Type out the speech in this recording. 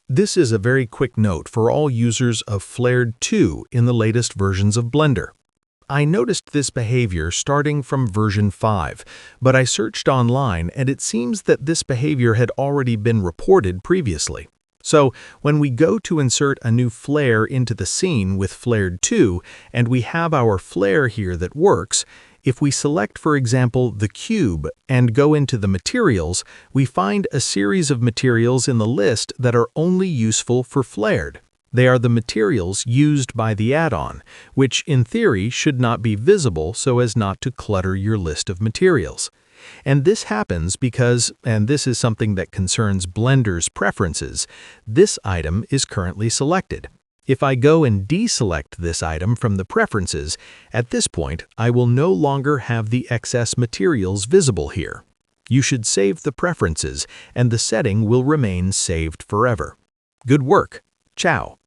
This is a very quick note for all users of Flared2 in the latest versions of Blender. I noticed this behavior starting from version 5, but I searched online and it seems that this behavior had already been reported previously. So when we go to insert a new flare into the scene with Flared2 and we have our flare here that works, if we select, for example, the cube and go into the materials, we find a series of materials in the list that are only useful for Flared. They are the materials used by the add-on, which in theory should not be visible so as not to clutter your list of materials. And this happens because, and this is something that concerns Blender's preferences, this item is currently selected. If I go and deselect this item from the preferences, at this point I will no longer have the excess materials visible here. You should save the preferences and the setting will remain saved forever. Good work. Ciao.